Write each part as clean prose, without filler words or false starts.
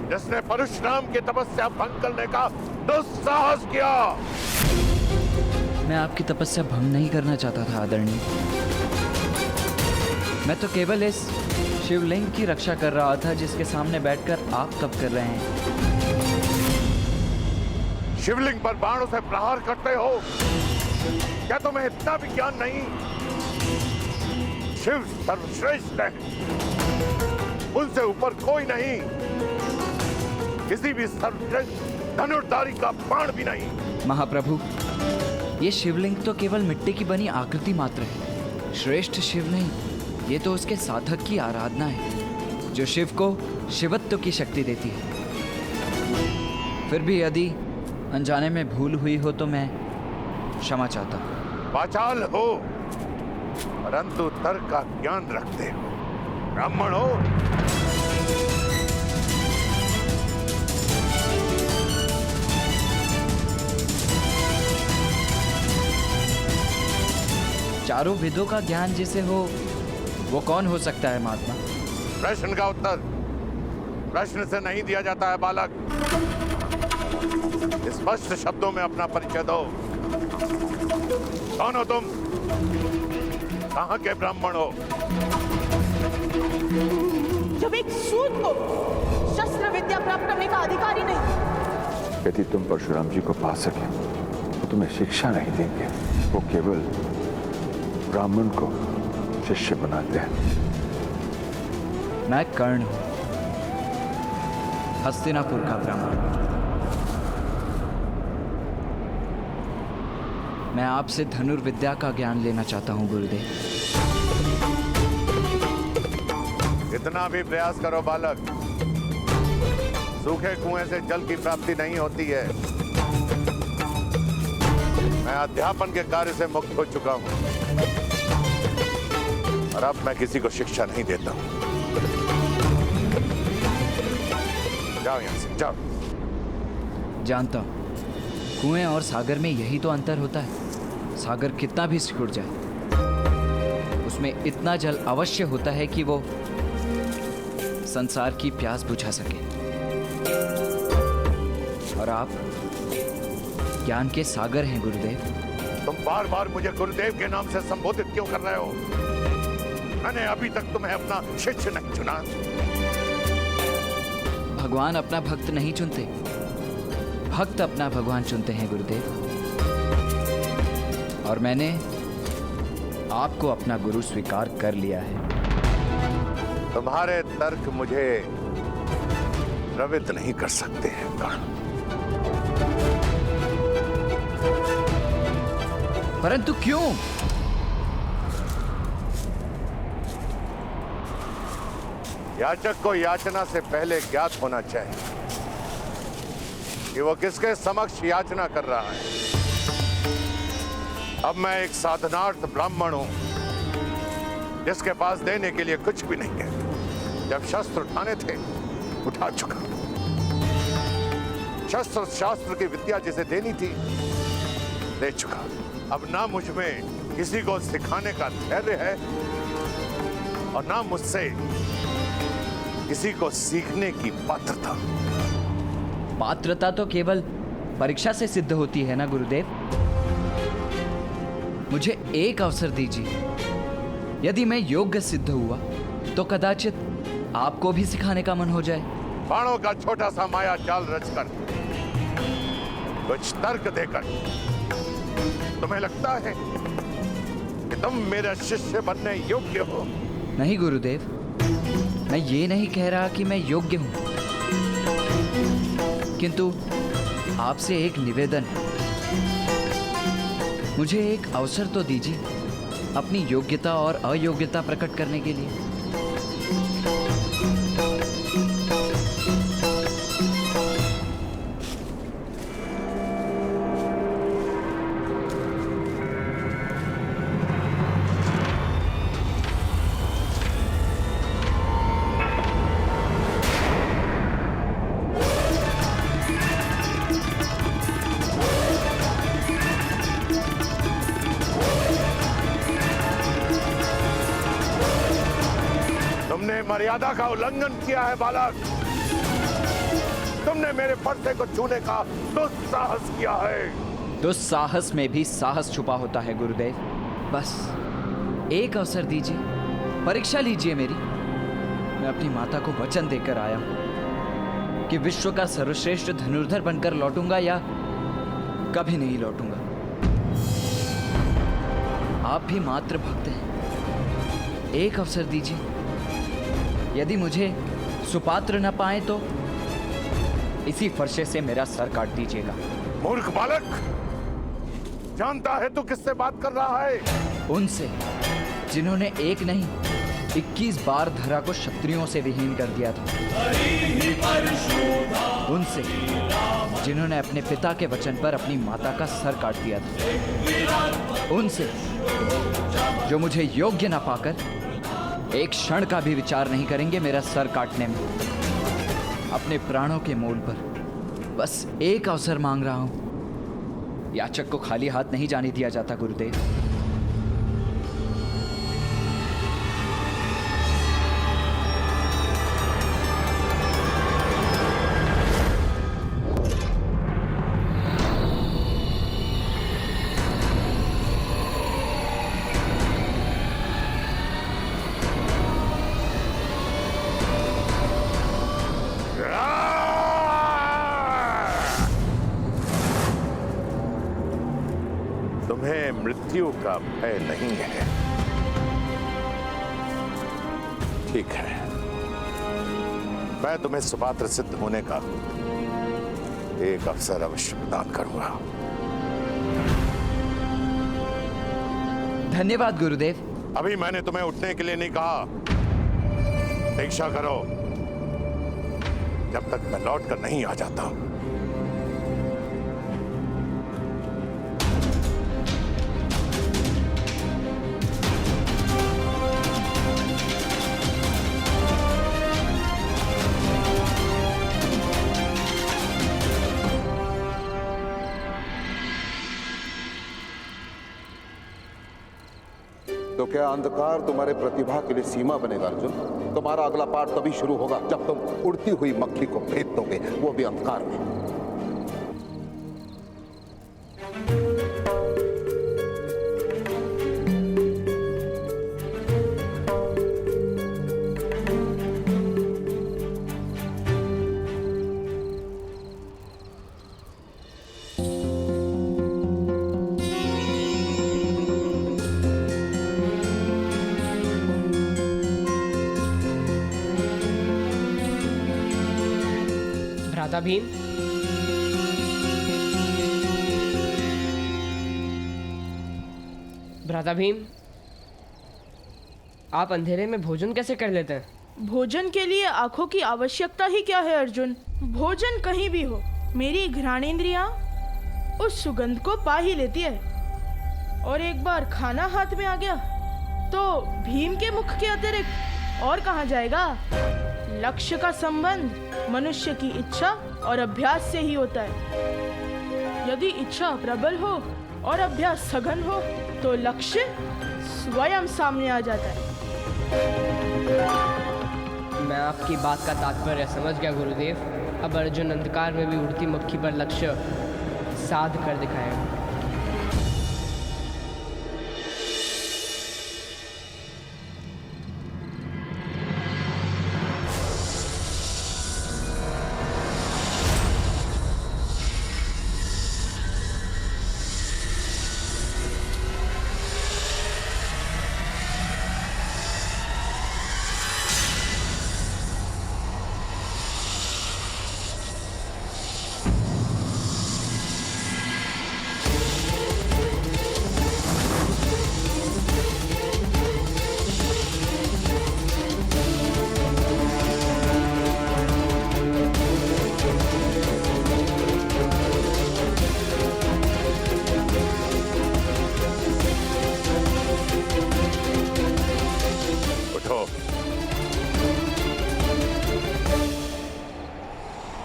जिसने परशुराम की तपस्या भंग करने का दुस्साहस किया। मैं आपकी तपस्या भंग नहीं करना चाहता था आदरणीय। मैं तो केवल इस शिवलिंग की रक्षा कर रहा था जिसके सामने बैठकर आप तप कर रहे हैं। शिवलिंग पर बाणों से प्रहार करते हो, क्या तुम्हें इतना भी ज्ञान नहीं? शिव सर्वश्रेष्ठ है, उनसे ऊपर कोई नहीं, किसी भी सर्वश्रेष्ठ धनुर्धारी का बाण भी नहीं। महाप्रभु, ये शिवलिंग तो केवल मिट्टी की बनी आकृति मात्र है। श्रेष्ठ शिव नहीं, ये तो उसके साधक की आराधना है जो शिव को शिवत्व की शक्ति देती है। फिर भी यदि अनजाने में भूल हुई हो तो मैं क्षमा चाहता हूँ। वाचाल हो परंतु तर्क का ज्ञान रखते हो, ब्राह्मण हो। चारों वेदों का ज्ञान जिसे हो वो कौन हो सकता है महात्मा? प्रश्न का उत्तर प्रश्न से नहीं दिया जाता है बालक। स्पष्ट शब्दों में अपना परिचय दो। कौन हो तुम? कहां के ब्राह्मण हो? जब एक सूत को शस्त्र विद्या प्राप्त करने का अधिकारी नहीं। यदि तुम परशुराम जी को पा सके तो तुम्हें शिक्षा नहीं देंगे, वो केवल ब्राह्मण को शिष्य बनाते हैं। मैं कर्ण हूं, हस्तिनापुर का ब्राह्मण। मैं आपसे धनुर्विद्या का ज्ञान लेना चाहता हूं गुरुदेव। इतना भी प्रयास करो बालक, सूखे कुएं से जल की प्राप्ति नहीं होती है। मैं अध्यापन के कार्य से मुक्त हो चुका हूं और अब मैं किसी को शिक्षा नहीं देता हूं। जाओ यहां से, जाओ। जानता हूं, कुएं और सागर में यही तो अंतर होता है। सागर कितना भी सिकुड़ जाए, उसमें इतना जल अवश्य होता है कि वो संसार की प्यास बुझा सके। और आप ज्ञान के सागर हैं गुरुदेव। तुम बार बार मुझे गुरुदेव के नाम से संबोधित क्यों कर रहे हो? मैंने अभी तक तुम्हें अपना शिष्य नहीं चुना। भगवान अपना भक्त नहीं चुनते, भक्त अपना भगवान चुनते हैं गुरुदेव। और मैंने आपको अपना गुरु स्वीकार कर लिया है। तुम्हारे तर्क मुझे प्रवृत्त नहीं कर सकते हैं कर्ण। परंतु क्यों? याचक को याचना से पहले ज्ञात होना चाहिए कि वो किसके समक्ष याचना कर रहा है। अब मैं एक साधनार्थ ब्राह्मण हूं जिसके पास देने के लिए कुछ भी नहीं है। जब शस्त्र उठाने थे उठा चुका। शस्त्र शास्त्र की विद्या जिसे देनी थी दे चुका। अब ना मुझ में किसी को सिखाने का धैर्य है और ना मुझसे किसी को सीखने की पात्रता। पात्रता तो केवल परीक्षा से सिद्ध होती है ना गुरुदेव। मुझे एक अवसर दीजिए, यदि मैं योग्य सिद्ध हुआ तो कदाचित आपको भी सिखाने का मन हो जाए। बाणों का छोटा सा माया जाल रचकर, कुछ तर्क देकर तुम्हें लगता है कि तुम मेरा शिष्य बनने योग्य हो? नहीं गुरुदेव, मैं ये नहीं कह रहा कि मैं योग्य हूं, किंतु आपसे एक निवेदन है। मुझे एक अवसर तो दीजिए अपनी योग्यता और अयोग्यता प्रकट करने के लिए। तुमने मर्यादा का उल्लंघन किया है बालक। तुमने मेरे पर्दे को छूने का दुस्साहस किया है। दुस्साहस में भी साहस छुपा होता है गुरुदेव। बस एक अवसर दीजिए, परीक्षा लीजिए मेरी। मैं अपनी माता को वचन देकर आया हूं कि विश्व का सर्वश्रेष्ठ धनुर्धर बनकर लौटूंगा या कभी नहीं लौटूंगा। आप भी मात्र भक्त हैं, एक अवसर दीजिए। यदि मुझे सुपात्र न पाए तो इसी फरसे से मेरा सर काट दीजिएगा। मूर्ख बालक, जानता है तू किससे बात कर रहा है? उनसे जिन्होंने एक नहीं 21 बार धरा को क्षत्रियों से विहीन कर दिया था। उनसे जिन्होंने अपने पिता के वचन पर अपनी माता का सर काट दिया था। उनसे जो मुझे योग्य न पाकर एक क्षण का भी विचार नहीं करेंगे मेरा सर काटने में। अपने प्राणों के मोल पर बस एक अवसर मांग रहा हूं। याचक को खाली हाथ नहीं जाने दिया जाता गुरुदेव। तुम्हें मृत्यु का भय नहीं है, ठीक है। मैं तुम्हें सुपात्र सिद्ध होने का एक अवसर अवश्य प्रदान करूंगा। धन्यवाद गुरुदेव। अभी मैंने तुम्हें उठने के लिए नहीं कहा। दीक्षा करो जब तक मैं लौट कर नहीं आ जाता। तो क्या अंधकार तुम्हारे प्रतिभा के लिए सीमा बनेगा अर्जुन? तुम्हारा अगला पाठ तभी शुरू होगा जब तुम उड़ती हुई मक्खी को भेद दोगे, वो भी अंधकार में। भ्राता भीम, भ्राता भीम, आप अंधेरे में भोजन कैसे कर लेते हैं? भोजन के लिए आंखों की आवश्यकता ही क्या है अर्जुन? भोजन कहीं भी हो, मेरी घ्राणेंद्रियां उस सुगंध को पा ही लेती है। और एक बार खाना हाथ में आ गया तो भीम के मुख के अतिरिक्त और कहाँ जाएगा? लक्ष्य का संबंध मनुष्य की इच्छा और अभ्यास से ही होता है। यदि इच्छा प्रबल हो और अभ्यास सघन हो तो लक्ष्य स्वयं सामने आ जाता है। मैं आपकी बात का तात्पर्य समझ गया गुरुदेव। अब अर्जुन अंधकार में भी उड़ती मक्खी पर लक्ष्य साध कर दिखाएगा।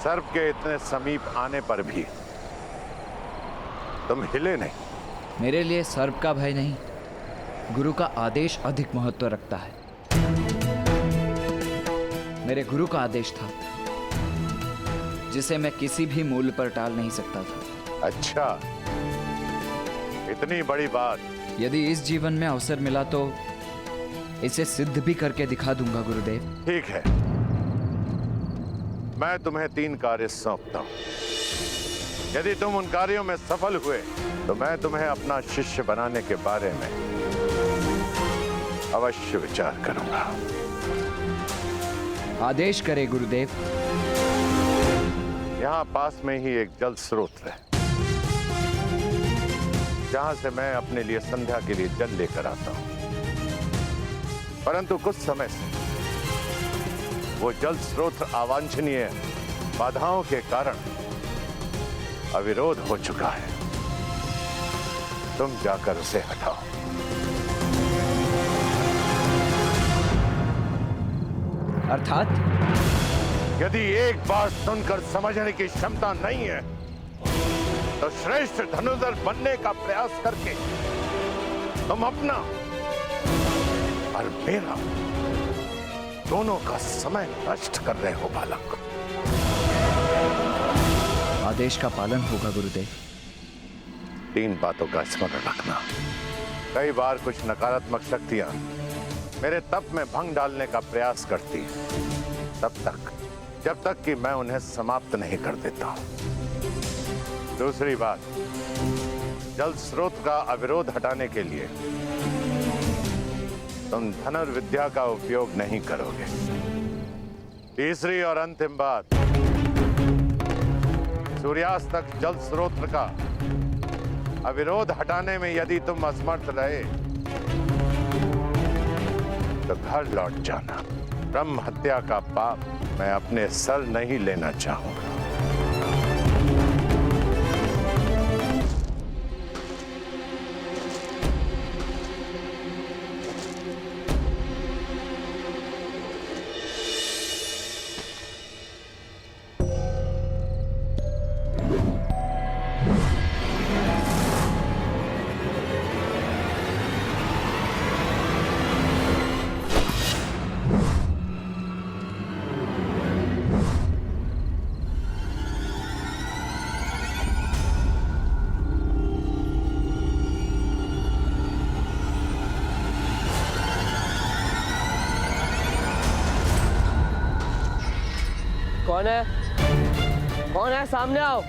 सर्प के इतने समीप आने पर भी तुम हिले नहीं। मेरे लिए सर्प का भय नहीं, गुरु का आदेश अधिक महत्व रखता है। मेरे गुरु का आदेश था जिसे मैं किसी भी मूल्य पर टाल नहीं सकता था। अच्छा, इतनी बड़ी बात। यदि इस जीवन में अवसर मिला तो इसे सिद्ध भी करके दिखा दूंगा गुरुदेव। ठीक है, मैं तुम्हें 3 कार्य सौंपता हूं। यदि तुम उन कार्यों में सफल हुए तो मैं तुम्हें अपना शिष्य बनाने के बारे में अवश्य विचार करूंगा। आदेश करे गुरुदेव। यहां पास में ही एक जल स्रोत है, जहां से मैं अपने लिए संध्या के लिए जल लेकर आता हूं। परंतु कुछ समय से वो जल स्रोत अवांछनीय बाधाओं के कारण अविरोध हो चुका है। तुम जाकर उसे हटाओ। अर्थात यदि एक बार सुनकर समझने की क्षमता नहीं है तो श्रेष्ठ धनुर्धर बनने का प्रयास करके तुम अपना और मेरा दोनों का समय नष्ट कर रहे हो बालक। आदेश का पालन होगा गुरुदेव। 3 बातों का स्मरण रखना। कई बार कुछ नकारात्मक शक्तियां मेरे तप में भंग डालने का प्रयास करती है, तब तक जब तक कि मैं उन्हें समाप्त नहीं कर देता। दूसरी बात, जल स्रोत का अविरोध हटाने के लिए तुम धनुर्विद्या का उपयोग नहीं करोगे। तीसरी और अंतिम बात, सूर्यास्त तक जल स्रोत का अविरोध हटाने में यदि तुम असमर्थ रहे तो घर लौट जाना। ब्रह्म हत्या का पाप मैं अपने सर नहीं लेना चाहूंगा। कौन है? कौन है? सामने आओ।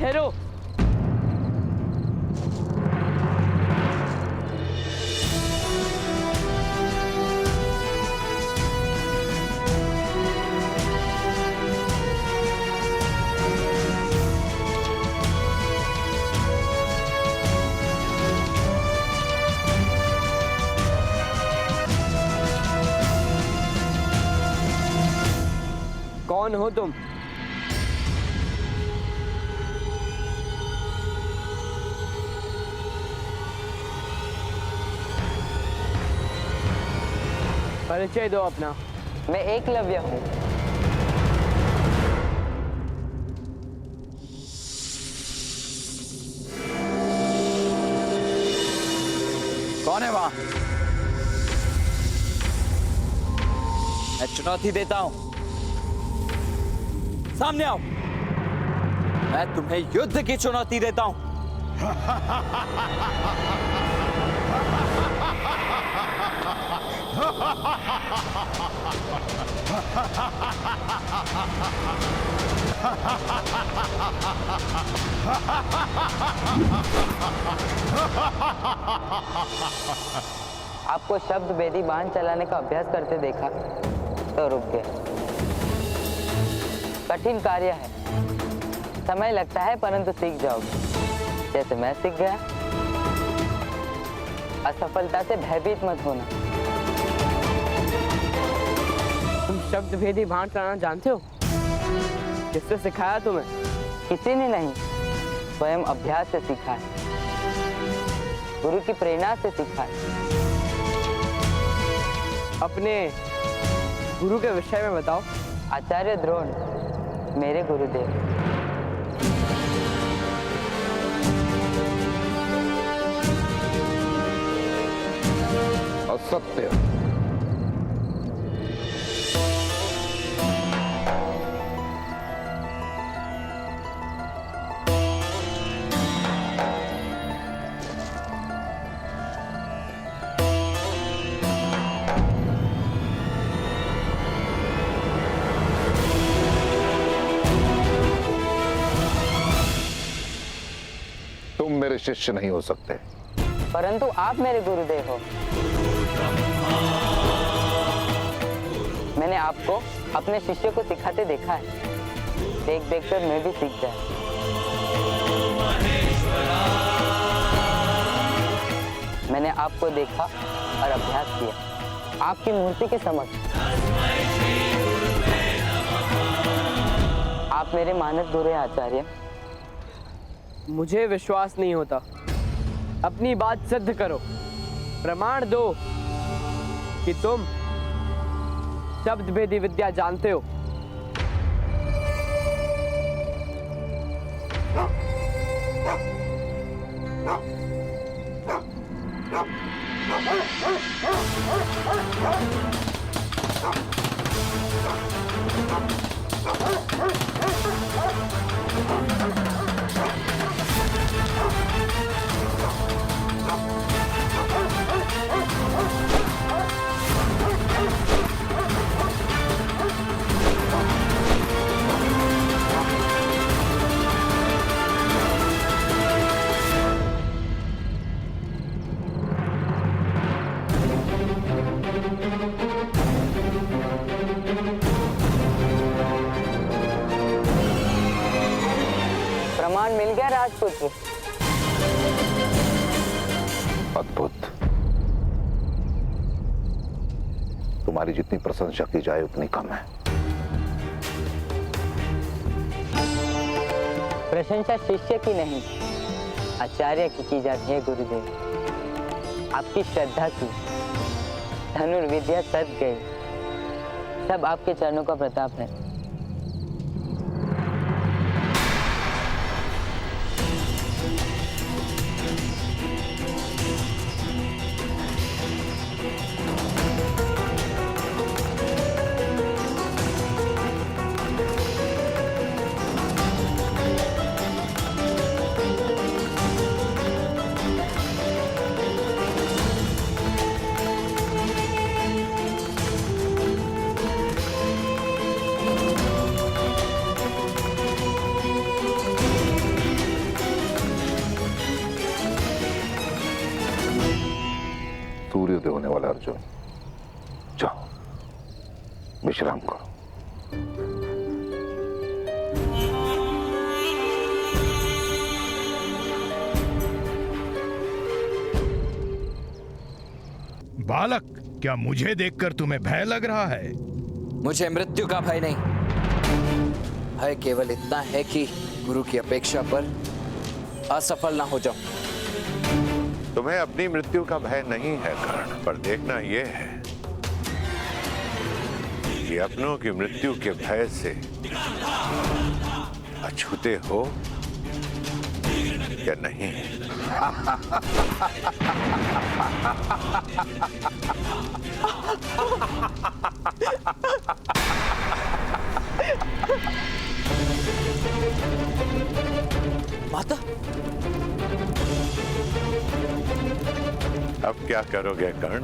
ठहरो। कौन हो तुम? परिचय दो अपना। मैं एकलव्य हूँ। कौन है वहां? मैं चुनौती देता हूं, सामने आओ। मैं तुम्हें युद्ध की चुनौती देता हूं। आपको शब्द भेदी बाण चलाने का अभ्यास करते देखा तो रुक गए। कठिन कार्य है, समय लगता है, परंतु सीख जाओगे जैसे मैं सीख गया। असफलता से भयभीत मत होना। तुम शब्द भेदी बाण चलाना जानते हो? किसने सिखाया तुम्हें? किसी ने नहीं, स्वयं अभ्यास से सीखा है, गुरु की प्रेरणा से सीखा है। अपने गुरु के विषय में बताओ। आचार्य द्रोण मेरे गुरुदेव। असत्य। तुम मेरे शिष्य नहीं हो सकते। परंतु आप मेरे गुरुदेव हो। मैंने आपको अपने शिष्य को सिखाते देखा है। देख देख कर मैं भी सीख जाए। मैंने आपको देखा और अभ्यास किया आपकी मूर्ति के समक्ष। आप मेरे मानद गुरु हैं आचार्य। मुझे विश्वास नहीं होता। अपनी बात सिद्ध करो। प्रमाण दो कि तुम शब्द भेदी विद्या जानते हो। प्रमाण मिल गया राजपुत्र। अद्भुत। तुम्हारी जितनी प्रशंसा की जाए उतनी कम है। प्रशंसा शिष्य की नहीं आचार्य की जाती है गुरुदेव। आपकी श्रद्धा की धनुर्विद्या सद गई। सब आपके चरणों का प्रताप है। सूर्योदय होने वाला अर्जुन, जाओ विश्राम करो। बालक, क्या मुझे देखकर तुम्हें भय लग रहा है? मुझे मृत्यु का भय नहीं। भय केवल इतना है कि गुरु की अपेक्षा पर असफल ना हो जाऊं। तुम्हें अपनी मृत्यु का भय नहीं है कर्ण, पर देखना यह है कि अपनों की मृत्यु के भय से अछूते हो या नहीं। माता, अब क्या करोगे कर्ण?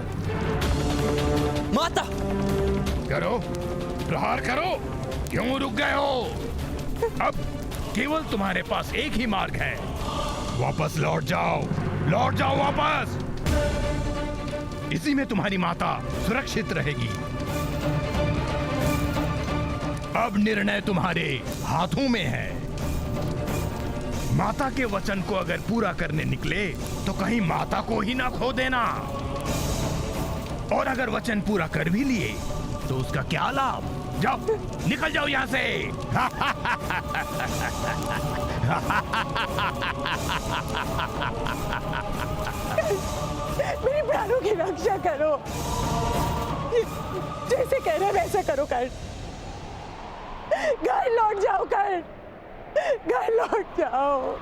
माता! करो, प्रहार करो। क्यों रुक गए हो? अब केवल तुम्हारे पास एक ही मार्ग है। वापस लौट जाओ वापस। इसी में तुम्हारी माता सुरक्षित रहेगी। अब निर्णय तुम्हारे हाथों में है। माता के वचन को अगर पूरा करने निकले तो कहीं माता को ही ना खो देना, और अगर वचन पूरा कर भी लिए तो उसका क्या लाभ? जाओ, निकल जाओ यहां से। मेरे प्राणों की रक्षा करो। जैसे कह रहे वैसे करो कर्ण। घर लौट जाओ कर्ण, घर लौट जाओ।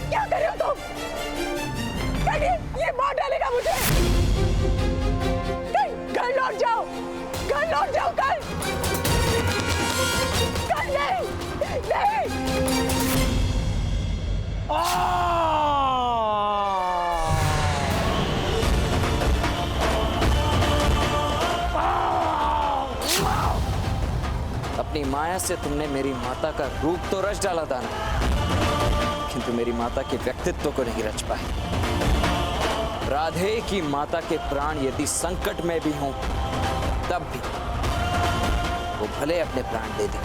क्या कर रहे हो तुम? ये मार डालेगा मुझे। घर लौट जाओ, घर लौट जाओ कल। नहीं, नहीं। अपनी माया से तुमने मेरी माता का रूप तो रच डाला था ना, किंतु मेरी माता के व्यक्तित्व को नहीं रच पाए। राधे की माता के प्राण यदि संकट में भी हों तब भी वो भले अपने प्राण दे दे,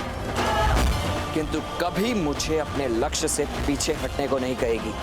किंतु कभी मुझे अपने लक्ष्य से पीछे हटने को नहीं कहेगी।